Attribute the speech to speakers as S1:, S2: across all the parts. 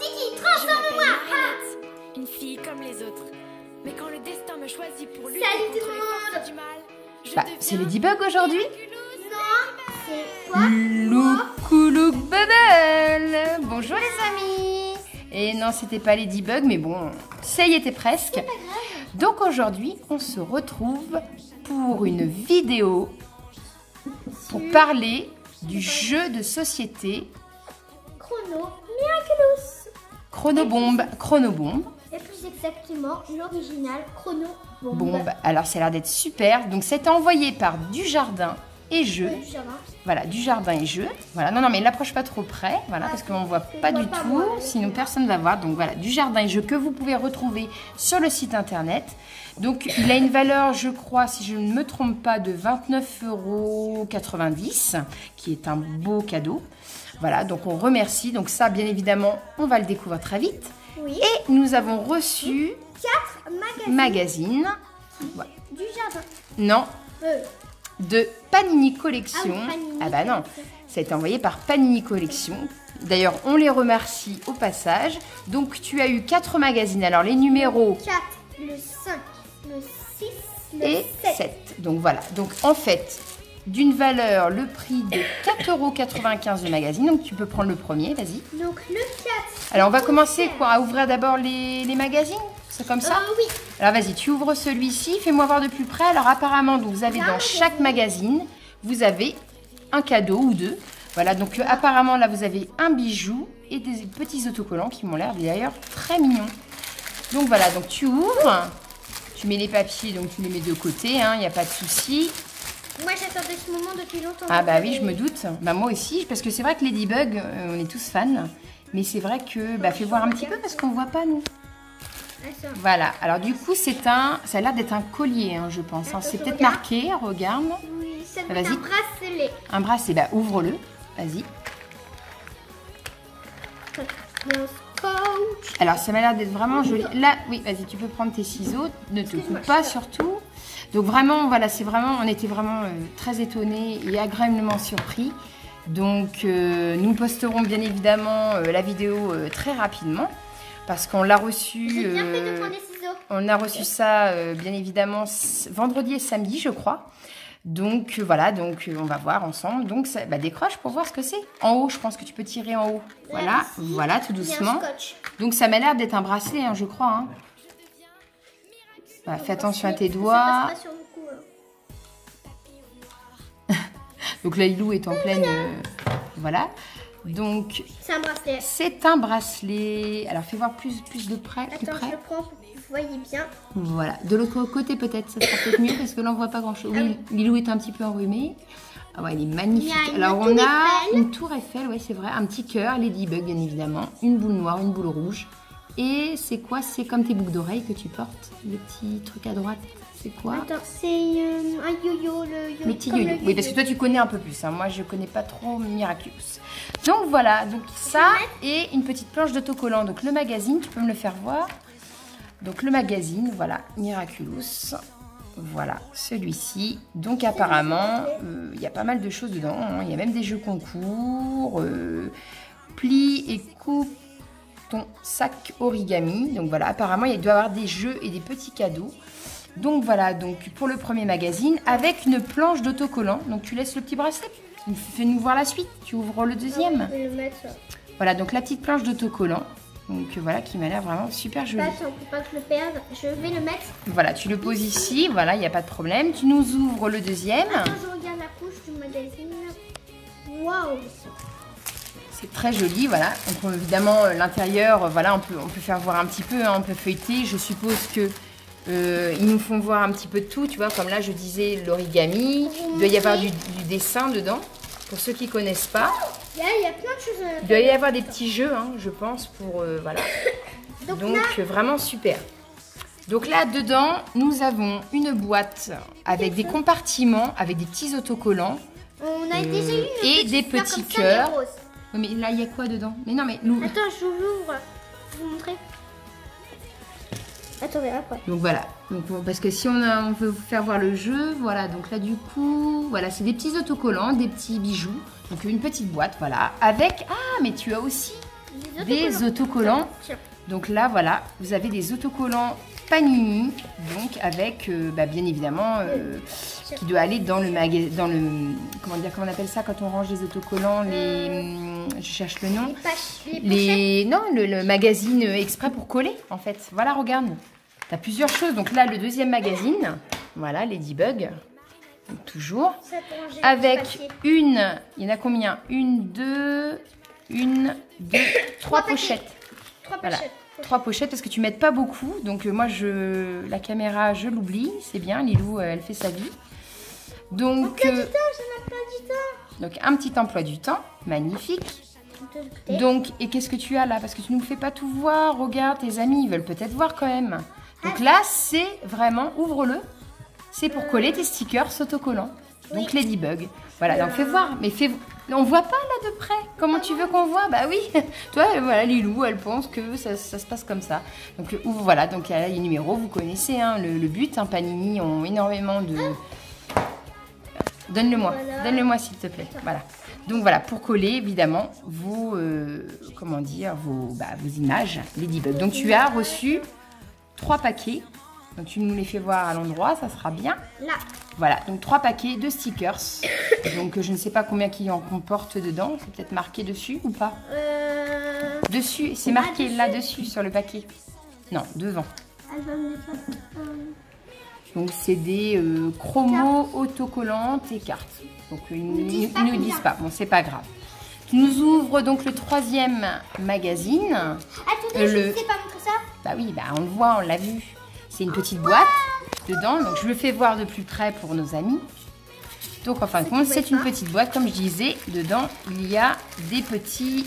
S1: Tiki, transforme-moi.
S2: Une fille comme les autres. Mais quand le destin me choisit pour lutter
S1: Salut
S2: contre
S1: tout le
S2: les
S1: monde.
S2: forces du mal, je
S3: Bah, c'est Ladybug aujourd'hui.
S1: Non, c'est quoi?
S3: Loukoulou Bubble. Bonjour les amis. Et non, c'était pas Ladybug, mais bon, ça y était presque. Donc aujourd'hui, on se retrouve pour une vidéo pour parler du jeu de société
S1: Chrono Miraculous.
S3: Chronobombe.
S1: Et plus exactement, l'original Chrono Bombe.
S3: Bombe. Alors ça a l'air d'être super. Donc c'est envoyé par Dujardin et Jeux.
S1: Du jardin.
S3: Voilà, Dujardin et Jeux. Voilà, non, mais n'approche pas trop près, voilà, parce qu'on ne voit pas du tout, sinon personne ne va voir. Donc voilà, Dujardin et Jeux que vous pouvez retrouver sur le site internet. Donc il a une valeur, je crois, si je ne me trompe pas, de 29,90 €, qui est un beau cadeau. Voilà, donc on remercie. Donc ça, bien évidemment, on va le découvrir très vite.
S1: Oui.
S3: Et nous avons reçu
S1: 4
S3: magazines. Voilà.
S1: du jardin.
S3: Non, de Panini Collection.
S1: Ah oui, Panini
S3: Ah bah non,
S1: Collection.
S3: ça a été envoyé par Panini Collection. D'ailleurs, on les remercie au passage. Donc, tu as eu 4 magazines. Alors, les numéros
S1: 4, le 5, le 6, le
S3: et
S1: 7.
S3: 7. Donc, voilà. Donc, en fait, d'une valeur, le prix de 4,95 € le magazine. Donc, tu peux prendre le premier, vas-y.
S1: Donc le 4.
S3: Alors, on va commencer quoi, à ouvrir d'abord les magazines. C'est comme ça?
S1: Oui.
S3: Alors vas-y, tu ouvres celui-ci, fais-moi voir de plus près. Alors apparemment, donc, vous avez dans chaque magazine, vous avez un cadeau ou deux. Voilà, donc apparemment là, vous avez un bijou et des petits autocollants qui m'ont l'air d'ailleurs très mignons. Donc voilà, donc tu ouvres, tu mets les papiers, donc tu les mets de côté, il n'y a pas de souci.
S1: Moi j'attendais ce moment depuis longtemps.
S3: Ah bah oui, je me doute. Bah moi aussi, parce que c'est vrai que Ladybug, on est tous fans. Mais c'est vrai que, bah fais voir un petit peu parce qu'on voit pas nous. Voilà, alors du coup ça a l'air d'être un collier, je pense. C'est peut-être marqué, regarde.
S1: Oui, ça
S3: Ah,
S1: doit être
S3: vas-y.
S1: un bracelet.
S3: Un bracelet, bah ouvre-le, vas-y.
S1: Le scotch.
S3: Alors ça m'a l'air d'être vraiment joli. Là, oui, vas-y, tu peux prendre tes ciseaux, ne te coupe pas surtout. Donc vraiment, voilà, on était vraiment très étonnés et agréablement surpris. Donc nous posterons bien évidemment la vidéo très rapidement. Parce qu'on l'a reçu,
S1: J'ai bien fait de prendre les ciseaux.
S3: on a reçu ça bien évidemment vendredi et samedi, je crois. Donc voilà, donc on va voir ensemble. Donc ça, décroche pour voir ce que c'est. En haut, je pense que tu peux tirer en haut. Voilà, voilà, tout doucement. Donc ça m'a l'air d'être un bracelet, je crois. Voilà, fais attention à tes doigts. Donc là, Ilou est en pleine, voilà. Donc,
S1: c'est un bracelet.
S3: C'est un bracelet. Alors, fais voir plus de près.
S1: Attends, je le prends pour que vous voyez bien.
S3: Voilà. De l'autre côté, peut-être, ça sera peut-être mieux parce que là, on ne voit pas grand-chose. Oui, Lilou est un petit peu enrhumé. Ah ouais, il est magnifique. Alors, on a une tour Eiffel, ouais, c'est vrai. Un petit cœur, Ladybug, bien évidemment. Une boule noire, une boule rouge. Et c'est quoi? C'est comme tes boucles d'oreilles que tu portes. Le petit truc à droite. C'est quoi?
S1: Attends, c'est un yo-yo,
S3: le petit yo-yo. Oui, parce que toi, tu connais un peu plus. Moi, je connais pas trop Miraculous. Donc, voilà. Donc, ça et une petite planche d'autocollant. Donc, le magazine, tu peux me le faire voir. Donc, le magazine, voilà, Miraculous. Voilà, celui-ci. Donc, apparemment, il y a pas mal de choses dedans. Il y a même des jeux concours. Plie et coupe ton sac origami. Donc, voilà, apparemment, il doit y avoir des jeux et des petits cadeaux. Donc voilà, donc pour le premier magazine, avec une planche d'autocollant. Donc tu laisses le petit bracelet, fais-nous voir la suite, tu ouvres le deuxième.
S1: Je vais le mettre.
S3: Voilà, donc la petite planche d'autocollant, donc voilà, qui m'a l'air vraiment super jolie.
S1: Attends, pour pas que je le perde, je vais le mettre.
S3: Voilà, tu le poses ici, voilà, il n'y a pas de problème. Tu nous ouvres le deuxième.
S1: Attends, je regarde la couche du magazine. Waouh!
S3: C'est très joli, voilà. Donc évidemment, l'intérieur, voilà, on peut faire voir un petit peu, on peut feuilleter. Je suppose que ils nous font voir un petit peu de tout, tu vois, comme là je disais l'origami, il doit y avoir du dessin dedans, pour ceux qui ne connaissent pas.
S1: Il y a plein de choses.
S3: Il doit y avoir des petits jeux, je pense, pour, voilà. Donc vraiment super. Donc là, dedans, nous avons une boîte avec des compartiments, avec des petits autocollants.
S1: On a déjà eu
S3: et des petits cœurs. Oui, mais là, il y a quoi dedans? Mais non, mais nous...
S1: Attends, je l'ouvre. Je vais vous montrer. Attendez, après.
S3: Donc voilà, donc, parce que si on veut vous faire voir le jeu, voilà, donc là du coup, voilà, c'est des petits autocollants, des petits bijoux, donc une petite boîte, voilà, avec, ah, mais tu as aussi des autocollants.
S1: Tiens.
S3: Donc là, voilà, vous avez des autocollants Panini, donc avec, bien évidemment, qui doit aller dans le magasin, comment on appelle ça quand on range les autocollants, je cherche le nom. Le magazine exprès pour coller, en fait. Voilà, regarde. Tu as plusieurs choses. Donc là, le deuxième magazine, voilà, Ladybug, donc toujours. Avec il y en a combien? Trois pochettes. Voilà. 3 pochettes parce que tu m'aides pas beaucoup. Donc moi, la caméra, je l'oublie. C'est bien, Lilou, elle fait sa vie. Donc, donc un petit emploi du temps. Magnifique. Donc, et qu'est-ce que tu as là? Parce que tu ne nous fais pas tout voir. Regarde, tes amis, ils veulent peut-être voir quand même. Donc là, c'est vraiment, ouvre-le. C'est pour coller tes stickers autocollants. Donc Ladybug. Voilà, donc fais voir. Mais on voit pas là de près. Comment tu veux qu'on voit? Bah oui. Toi, voilà, Lilou, elle pense que ça se passe comme ça. Donc ouvre, voilà. Donc il y a les numéros, vous connaissez hein, le but. Hein, Panini ont énormément de. Donne-le-moi. Voilà. Donne-le-moi s'il te plaît. Voilà. Donc voilà, pour coller évidemment vos images Ladybug. Donc tu as reçu 3 paquets. Donc tu nous les fais voir à l'endroit, ça sera bien.
S1: Là.
S3: Voilà, donc 3 paquets de stickers. Donc je ne sais pas combien qui en comporte dedans. C'est peut-être marqué dessus ou pas? Dessus, c'est marqué là-dessus sur le paquet. Non, devant. Donc c'est des chromos autocollantes et cartes. Donc ils ne nous disent pas. Bon, c'est pas grave. Tu nous ouvres donc le 3e magazine.
S1: Attendez, je ne sais pas montrer ça.
S3: Bah oui, on le voit, on l'a vu. C'est une petite boîte dedans. Donc je le fais voir de plus près pour nos amis. Donc en fin de compte, c'est une petite boîte. Comme je disais, dedans, il y a des petits,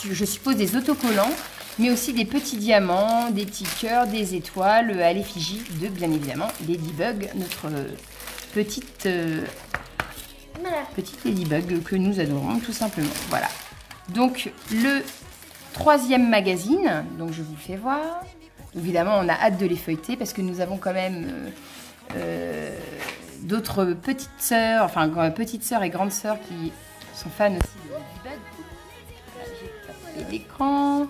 S3: je suppose des autocollants, mais aussi des petits diamants, des petits cœurs, des étoiles à l'effigie de, bien évidemment, Ladybug, notre petite Ladybug que nous adorons tout simplement. Voilà. Donc le 3e magazine, donc je vous le fais voir. Évidemment, on a hâte de les feuilleter parce que nous avons quand même d'autres petites sœurs, enfin petites sœurs et grandes sœurs qui sont fans aussi de Ladybug. J'ai tapé l'écran.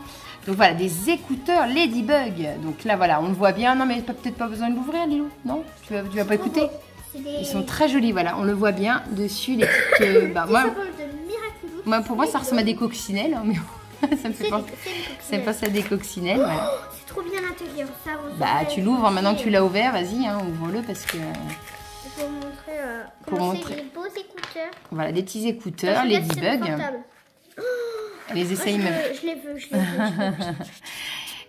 S3: Donc voilà, des écouteurs Ladybug. Donc là, voilà, on le voit bien. Non, mais peut-être pas besoin de l'ouvrir, Lilou. Non, tu vas pas écouter. Ils sont très jolis, voilà. On le voit bien dessus, les petites. Moi, pour moi, ça ressemble à des coccinelles. Hein, mais ça me fait penser à des coccinelles. Voilà.
S1: C'est trop bien l'intérieur.
S3: Tu l'ouvres maintenant que tu l'as ouvert. Vas-y, hein, ouvre-le parce que.
S1: Pour montrer les beaux écouteurs.
S3: Voilà, des petits écouteurs Ladybug. Les essaye même.
S1: Je les veux.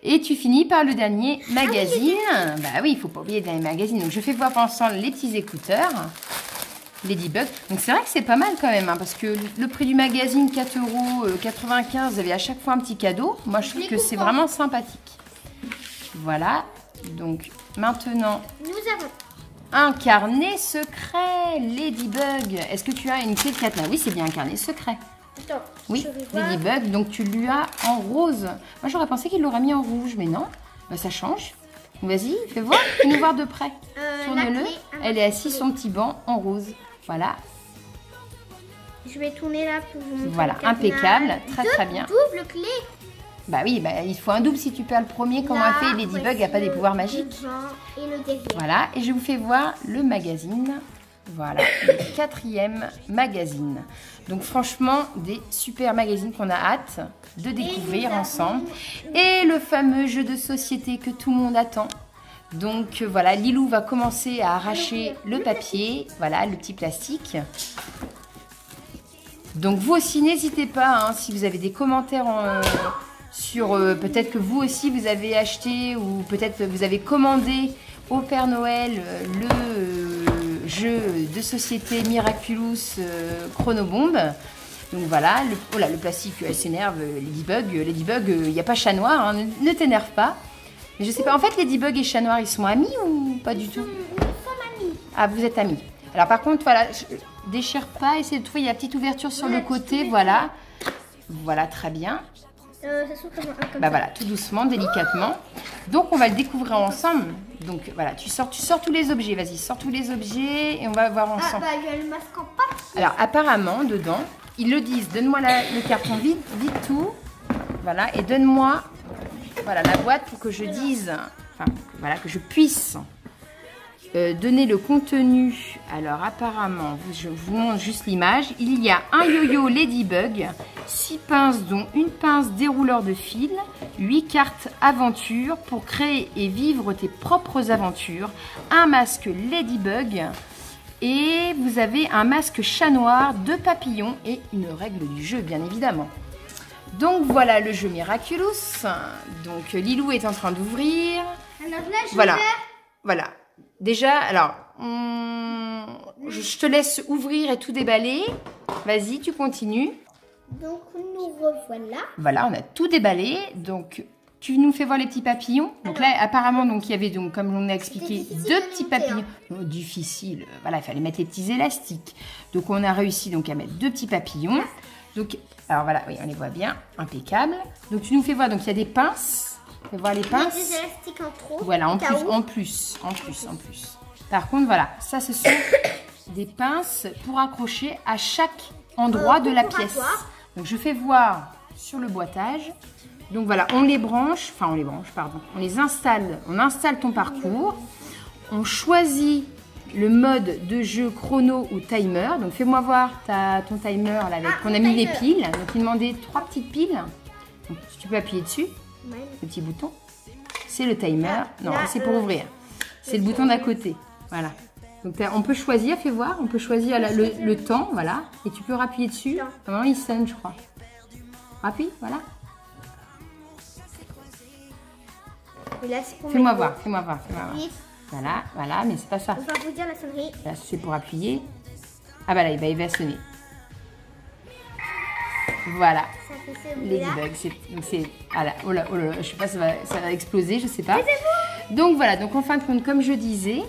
S3: Et tu finis par le dernier magazine. Bah oui, il faut pas oublier le dernier magazine. Donc je fais voir ensemble les petits écouteurs Ladybug. Donc c'est vrai que c'est pas mal quand même, hein, parce que le prix du magazine 4,95 €, vous avez à chaque fois un petit cadeau. Moi je trouve que c'est vraiment sympathique. Voilà. Donc maintenant,
S1: nous avons
S3: un carnet secret Ladybug. Est-ce que tu as une clé de cadenas? Oui, c'est bien un carnet secret.
S1: Attends,
S3: oui, Ladybug, donc tu lui as en rose. Moi j'aurais pensé qu'il l'aurait mis en rouge, mais non. Bah, ça change. Vas-y, fais voir, fais-nous voir de près. Tourne-le. Elle est assise sur son petit banc en rose. Voilà.
S1: Je vais tourner là pour vous montrer.
S3: Voilà, impeccable, très bien.
S1: Double clé.
S3: Bah oui, il faut un double si tu perds le premier. Comment a fait Ladybug? Il n'y a pas des pouvoirs magiques.
S1: Et le derrière.
S3: Voilà, et je vous fais voir le magazine. Voilà, le 4e magazine. Donc franchement, des super magazines qu'on a hâte de découvrir ensemble. Et le fameux jeu de société que tout le monde attend. Donc voilà, Lilou va commencer à arracher le papier. Voilà, le petit plastique. Donc vous aussi, n'hésitez pas, hein, si vous avez des commentaires sur peut-être que vous aussi vous avez acheté ou peut-être vous avez commandé au Père Noël le jeu de société Miraculous Chronobomb. Donc voilà, le plastique, elle s'énerve, Ladybug, il n'y a pas chat noir, hein, ne t'énerve pas. Mais je sais pas, en fait Ladybug et chat noir, ils sont amis ou pas du tout?
S1: Nous sommes amis.
S3: Ah, vous êtes amis. Alors par contre, voilà, déchire pas, essayez de trouver la petite ouverture sur le côté, voilà. Voilà, très bien.
S1: Ça s'ouvre comme
S3: bah voilà, tout doucement, délicatement. Donc on va le découvrir ensemble. Donc voilà, tu sors tous les objets. Vas-y, sors tous les objets et on va voir ensemble.
S1: Ah bah il y a le masque en papier.
S3: Alors apparemment dedans, ils le disent. Donne-moi le carton vide tout. Voilà, et donne-moi voilà, la boîte pour que je dise, enfin, voilà, que je puisse donner le contenu. Alors apparemment, je vous montre juste l'image. Il y a un yo-yo Ladybug, 6 pinces dont une pince dérouleur de fil, 8 cartes aventure pour créer et vivre tes propres aventures, un masque Ladybug et vous avez un masque chat noir, 2 papillons et une règle du jeu bien évidemment. Donc voilà le jeu Miraculous. Donc Lilou est en train d'ouvrir.
S1: Alors là, je
S3: Voilà,
S1: vais...
S3: voilà. Déjà, alors, je te laisse ouvrir et tout déballer. Vas-y, tu continues.
S1: Donc, nous revoilà.
S3: Voilà, on a tout déballé. Donc, tu nous fais voir les petits papillons. Donc là, apparemment, donc, il y avait, donc, comme on a expliqué,
S1: difficile
S3: 2
S1: de
S3: petits
S1: monter,
S3: papillons. Oh, difficile. Voilà, il fallait mettre les petits élastiques. Donc, on a réussi donc, à mettre 2 petits papillons. Donc, alors voilà, oui, on les voit bien. Impeccable. Donc, tu nous fais voir, donc, il y a des pinces. Fais voir les
S1: Il y a
S3: pinces.
S1: des élastiques en trop.
S3: Voilà, en
S1: Au
S3: plus,
S1: cas où.
S3: en plus. Par contre, voilà, ça, ce sont des pinces pour accrocher à chaque endroit de la pièce.
S1: Contouratoire.
S3: Donc, je fais voir sur le boitage. Donc, voilà, on les branche, pardon. On les installe, on installe ton parcours. On choisit le mode de jeu chrono ou timer. Donc, fais-moi voir ton timer là, avec qu'on a mis les piles. Donc, il demandait 3 petites piles. Donc, tu peux appuyer dessus.
S1: Ouais.
S3: Le petit bouton, c'est le timer. Non,
S1: là,
S3: c'est pour ouvrir. C'est le bouton d'à côté. Voilà. Donc on peut choisir, fais voir, on peut choisir le temps, voilà. Et tu peux rappuyer dessus. Normalement, il sonne, je crois. Appuie, voilà.
S1: Et là, c'est pour
S3: Fais-moi
S1: mettre
S3: voir, fais-moi voir.
S1: Oui.
S3: Voilà, mais c'est pas ça.
S1: On va vous dire la sonnerie.
S3: Là, c'est pour appuyer. Ah bah là, il va sonner. Voilà.
S1: Ça fait ce bruit-là.
S3: Ladybug, oh là, je sais pas, ça va exploser, je sais pas. Donc voilà, donc en fin de compte, comme je disais,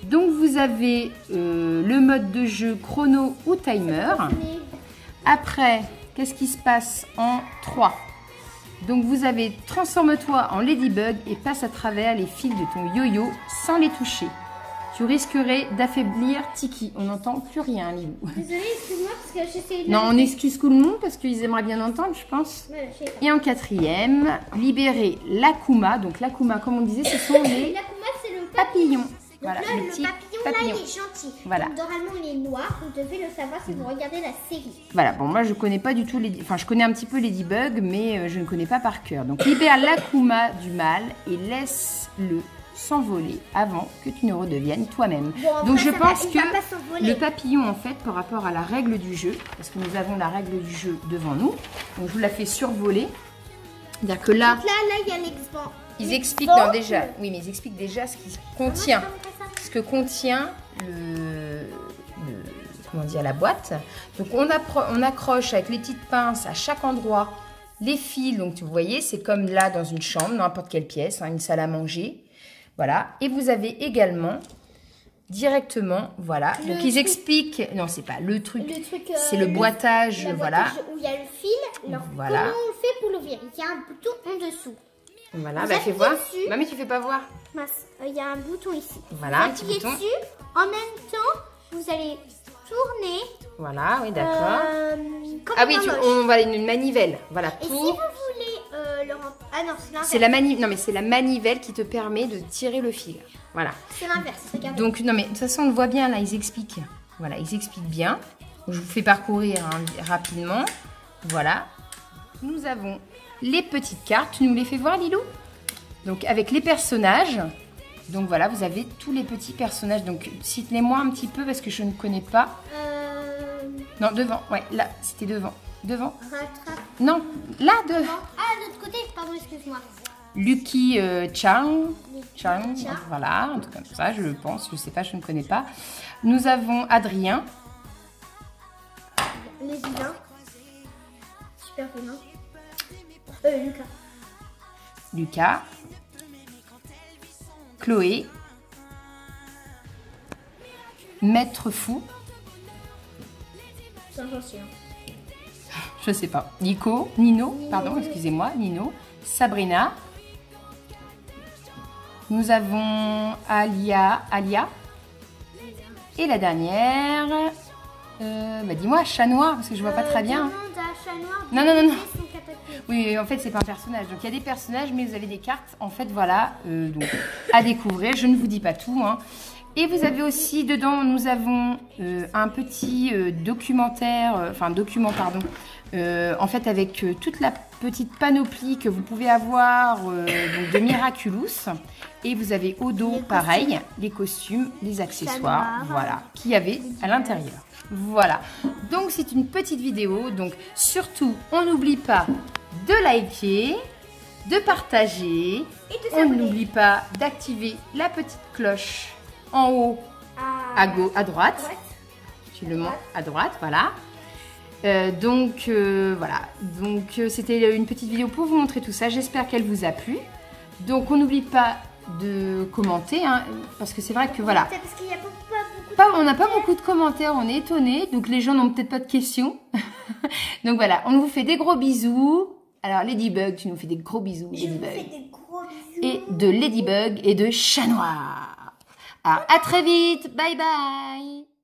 S3: donc vous avez le mode de jeu chrono ou timer. Après, qu'est-ce qui se passe en 3? Donc vous avez transforme-toi en Ladybug et passe à travers les fils de ton yo-yo sans les toucher. Tu risquerais d'affaiblir Tiki. On n'entend plus rien, Lilou.
S1: Désolée, excuse-moi, parce que j'essaie de...
S3: Non, on excuse tout le monde parce qu'ils aimeraient bien entendre, je pense.
S1: Voilà,
S3: Et en 4e, libérer l'Akuma. Donc l'Akuma, comme on disait, ce sont les
S1: L'Akuma, c'est le
S3: papillons.
S1: Donc
S3: Voilà,
S1: là,
S3: les
S1: le
S3: petits
S1: papillon,
S3: papillons.
S1: là, il est gentil.
S3: Voilà.
S1: Donc, normalement, il est noir. Vous devez le savoir si vous regardez la série.
S3: Voilà, bon, moi je connais pas du tout les... Enfin, je connais un petit peu Ladybug, mais je ne connais pas par cœur. Donc libère l'Akuma du mal et laisse-le s'envoler avant que tu ne redeviennes toi-même.
S1: Bon, après,
S3: Donc je
S1: ça
S3: pense
S1: va- il va
S3: que
S1: pas s'envoler.
S3: le papillon, en fait, par rapport à la règle du jeu, parce que nous avons la règle du jeu devant nous, donc je vous la fais survoler. C'est-à-dire que là,
S1: Donc là, il y a l'exemple.
S3: ils expliquent, non, déjà, oui, mais ils expliquent déjà ce qui contient, ce que contient comment dire, la boîte. Donc on accroche avec les petites pinces à chaque endroit les fils. Donc vous voyez, c'est comme là dans une chambre, n'importe quelle pièce, hein, une salle à manger. Voilà. Et vous avez également directement, voilà. Donc ils expliquent, non c'est pas le truc, c'est le boitage,
S1: la
S3: voilà.
S1: boîte où il y a le fil. Alors,
S3: Voilà.
S1: comment on fait pour l'ouvrir? Il y a un bouton en dessous.
S3: Voilà,
S1: Vous
S3: bah fais
S1: appuyez
S3: voir.
S1: dessus.
S3: Bah mais tu fais pas voir.
S1: Mince, il y a un bouton ici.
S3: Voilà, un
S1: Vous
S3: petit
S1: appuyez
S3: bouton.
S1: dessus. En même temps, vous allez tourner.
S3: Voilà, oui, d'accord.
S1: Comme
S3: Ah oui,
S1: une horloge.
S3: on va une manivelle, voilà.
S1: Et si vous voulez le ah non, c'est l'inverse.
S3: C'est la non mais c'est la manivelle qui te permet de tirer le fil. Voilà.
S1: C'est l'inverse, regardez.
S3: Donc non mais de toute façon on le voit bien là, ils expliquent. Voilà, ils expliquent bien. Je vous fais parcourir hein, rapidement. Voilà. Nous avons les petites cartes. Tu nous les fais voir, Lilou? Donc avec les personnages. Donc voilà, vous avez tous les petits personnages. Donc cite-les-moi un petit peu parce que je ne connais pas. Non, devant. Ouais, là, c'était devant. Devant.
S1: Rattrape.
S3: Non, là devant.
S1: Ah, de l'autre côté, pardon, excuse-moi.
S3: Lucky Chang,
S1: Chang.
S3: voilà, un truc comme ça, je pense, je sais pas, je ne connais pas. Nous avons Adrien,
S1: Les vilains. Super vilain. Lucas.
S3: Lucas, Chloé, Maître Fou,
S1: C'est un gentil.
S3: je sais pas, Nino, pardon, excusez-moi, Nino, Sabrina. Nous avons Alia. Et la dernière, bah dis-moi, chat noir, parce que je vois pas très bien.
S1: Demande à chat noir
S3: Non, non, non, non.
S1: son catapult.
S3: Oui, en fait, c'est pas un personnage. Donc, il y a des personnages, mais vous avez des cartes. En fait, voilà, donc, à découvrir. Je ne vous dis pas tout. Hein. Et vous avez aussi, dedans, nous avons un petit documentaire, document, pardon, en fait, avec toute la petite panoplie que vous pouvez avoir donc de Miraculous. Et vous avez au dos, pareil, les costumes, les accessoires, voilà, qu'il y avait à l'intérieur. Voilà, donc c'est une petite vidéo. Donc, surtout, on n'oublie pas de liker, de partager. On n'oublie pas d'activer la petite cloche en haut à droite. Tu le montes à droite, voilà. Voilà. Donc c'était une petite vidéo pour vous montrer tout ça. J'espère qu'elle vous a plu. Donc on n'oublie pas de commenter, hein, parce que c'est vrai que voilà.
S1: Parce qu'il y a pas
S3: on n'a pas beaucoup de commentaires, on est étonnés. Donc les gens n'ont peut-être pas de questions. Donc voilà, on vous fait des gros bisous. Alors Ladybug, tu nous fais des gros bisous.
S1: Je vous fais des gros bisous.
S3: Et de Ladybug et de Chat Noir. Alors, à très vite. Bye bye.